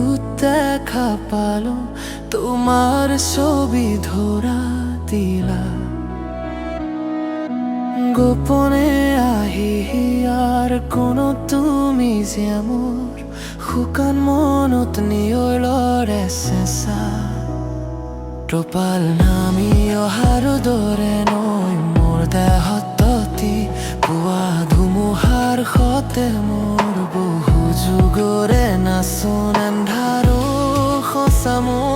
বহুত দেখা পালো তোমার ছবি ধরা দিলা গোপনে আহি আর কোনো তুমি যে মোৰ শুকান মনত নিয়লৰ চেঁচা টোপাল নামি অহাৰ দৰে নৈ মোৰ দেহত ততি পুৱা ধুমুহাৰ সতে মোৰ বহু যুগৰে নাচোন এন্ধাৰো সঁচা মোৰ